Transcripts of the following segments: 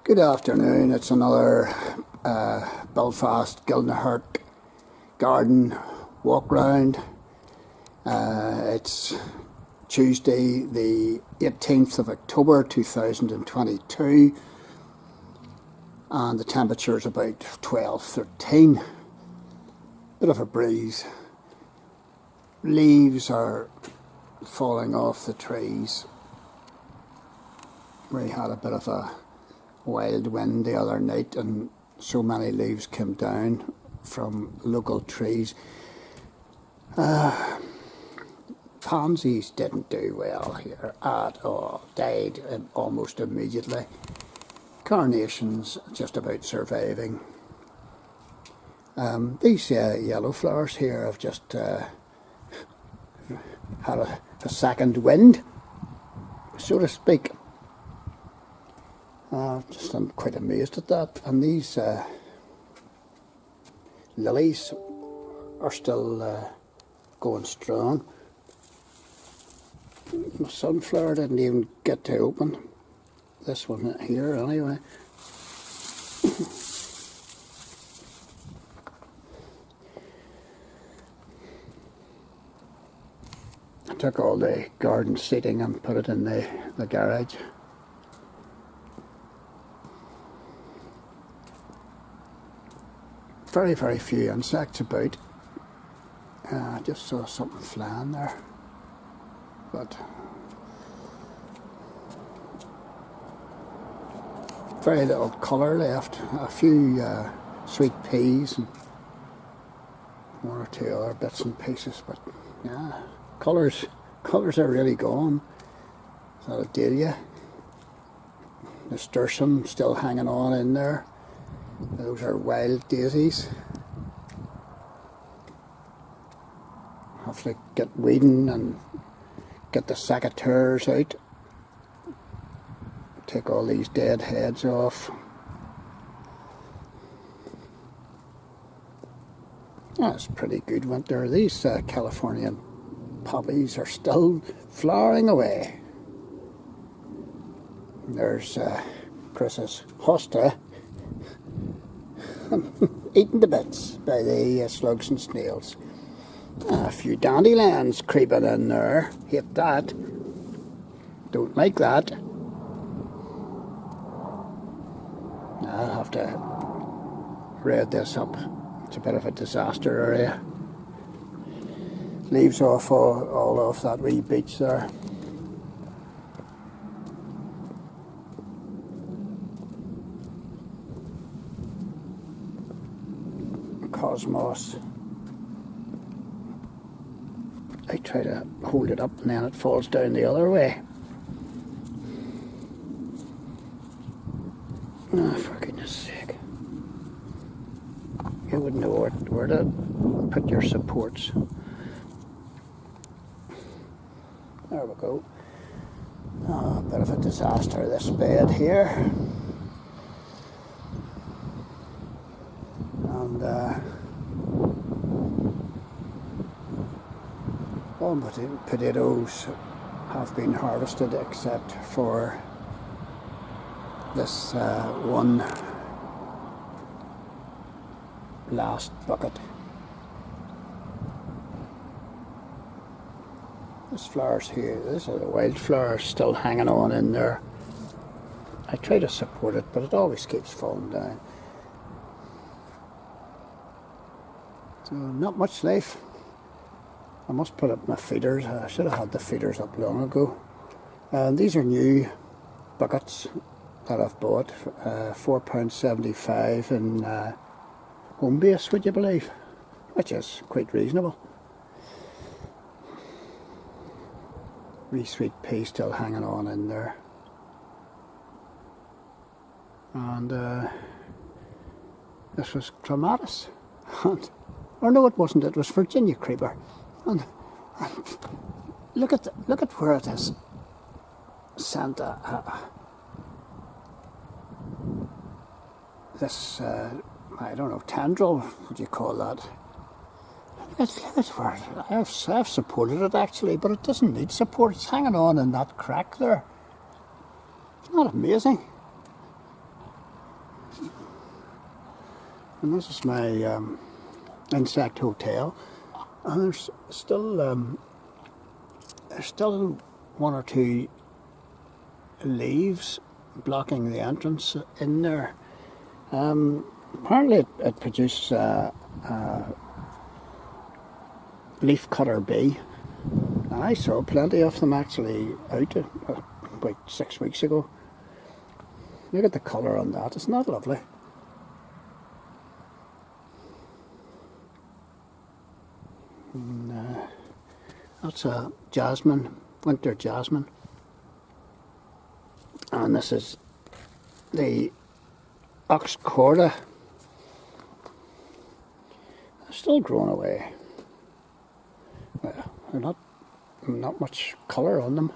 Good afternoon. It's another Belfast Gilnahart garden walk round. It's Tuesday the 18th of October 2022 and the temperature is about 12-13. Bit of a breeze. Leaves are falling off the trees. We had a bit of a wild wind the other night and so many leaves came down from local trees. Pansies didn't do well here at all, died almost immediately. Carnations just about surviving. These yellow flowers here have just had a second wind, so to speak. I'm quite amazed at that. And these lilies are still going strong. My sunflower didn't even get to open. This one here, anyway. I took all the garden seating and put it in the garage. Very, very few insects about. I just saw something flying there, but very little colour left. A few sweet peas and one or two other bits and pieces, but yeah, colours are really gone. That'll deal you. Nasturtium still hanging on in there. Those are wild daisies. Have to get weeding and get the secateurs out. Take all these dead heads off. That's pretty good winter. These Californian poppies are still flowering away. There's Chris's hosta eaten to bits by the slugs and snails. A few dandelions creeping in there. Hate that. Don't like that. I'll have to red this up. It's a bit of a disaster area. Leaves off all off that wee beach there. Cosmos. I try to hold it up and then it falls down the other way. Oh, for goodness sake. You wouldn't know where to put your supports. There we go. Oh, a bit of a disaster, this bed here. And all potatoes have been harvested except for this one last bucket. This flowers here, this is a wildflower still hanging on in there. I try to support it, but it always keeps falling down. So not much life. I must put up my feeders. I should have had the feeders up long ago. These are new buckets that I've bought. £4.75 in home base, would you believe? Which is quite reasonable. Wee sweet pea still hanging on in there. And this was clematis. Or no, it wasn't. It was Virginia creeper. And look at where it is. Santa. This I don't know, tendril. What do you call that? Look at where I've supported it actually, but it doesn't need support. It's hanging on in that crack there. Isn't that amazing? And this is my insect hotel, and there's still one or two leaves blocking the entrance in there. Apparently it produces a leaf cutter bee, and I saw plenty of them actually out about 6 weeks ago. Look at the colour on that, isn't that lovely? And, that's a jasmine, winter jasmine. And this is the ox corda. Still growing away. Well, they're not much colour on them.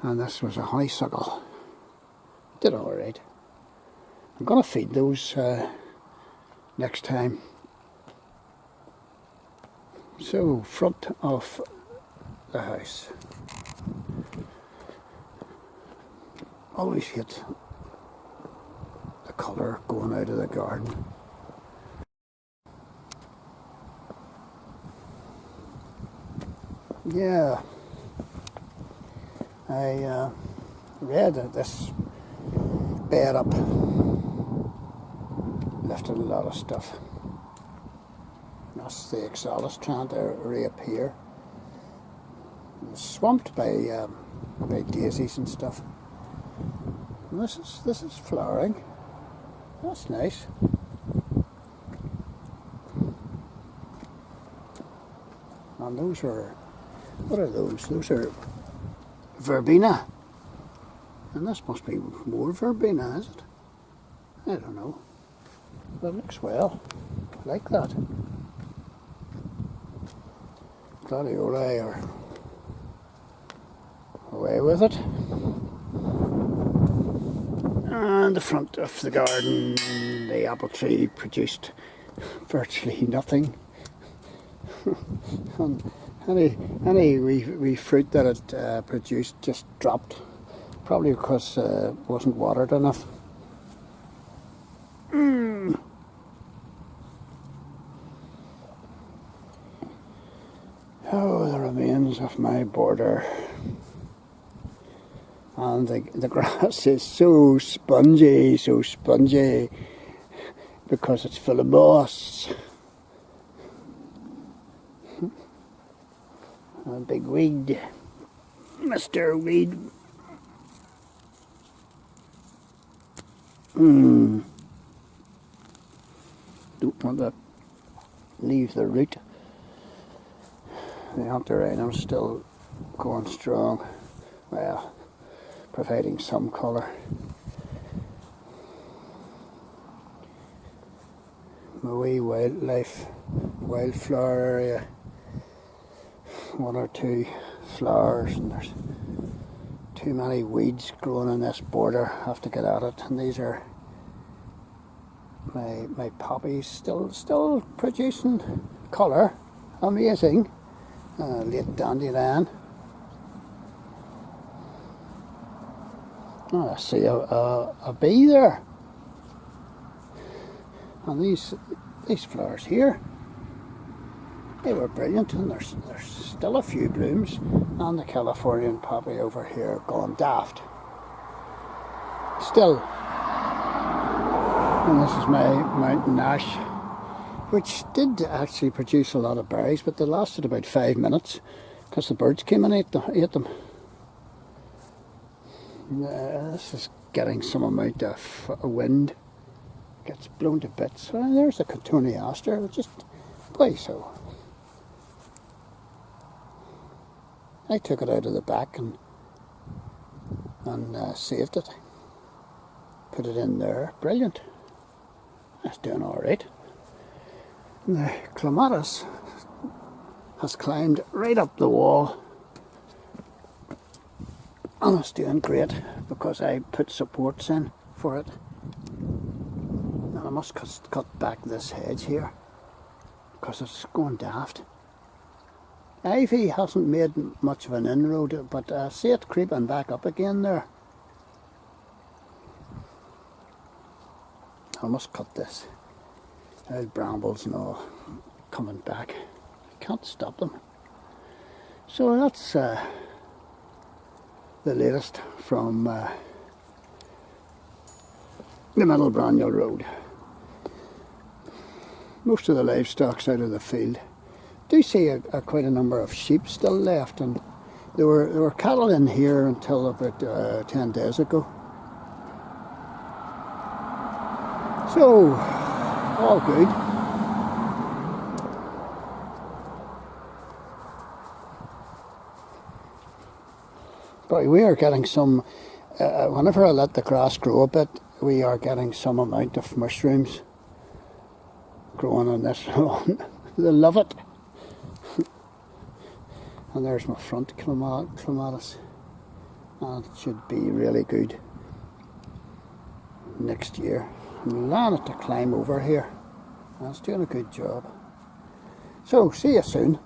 And this was a honeysuckle. Did alright. I'm going to feed those next time. So, front of the house. Always hate the colour going out of the garden. Yeah, I read that this bed up lifted a lot of stuff. That's the oxalis trying to reappear. It was swamped by daisies and stuff. And this is flowering. That's nice. And those are, what are those? Those are verbena. And this must be more verbena, is it? I don't know. But it looks well. I like that. Gladioli are away with it. And the front of the garden, the apple tree produced virtually nothing. And any wee fruit that it produced just dropped, probably because it wasn't watered enough. Oh, the remains of my border. And the grass is so spongy, because it's full of moss. A big weed, Mr. Weed. Don't want to leave the root. The anthurium's still going strong. Well, providing some colour. My wee wildflower area. One or two flowers, and there's too many weeds growing in this border. I have to get at it. And these are my poppies, still producing colour. Amazing. Late dandelion. Oh, I see a bee there. And these flowers here, they were brilliant, and there's still a few blooms. And the Californian poppy over here gone daft. Still. And this is my mountain ash, which did actually produce a lot of berries, but they lasted about 5 minutes because the birds came and ate them. This is getting some amount of wind. Gets blown to bits. There's a cotoneaster, just boy so. I took it out of the back and saved it. Put it in there. Brilliant. That's doing all right. And the clematis has climbed right up the wall. And it's doing great because I put supports in for it. And I must cut back this hedge here because it's going daft. Ivy hasn't made much of an inroad, but I see it creeping back up again there. I must cut this. There's brambles and all coming back. Can't stop them. So that's the latest from the Middle Braniel Road. Most of the livestock's out of the field. Do see quite a number of sheep still left, and there were cattle in here until about 10 days ago. So all good. But we are getting some, whenever I let the grass grow a bit, we are getting some amount of mushrooms growing on this lawn. They love it. And there's my front clematis. And it should be really good next year. I'm allowing it to climb over here. And it's doing a good job. So, see you soon.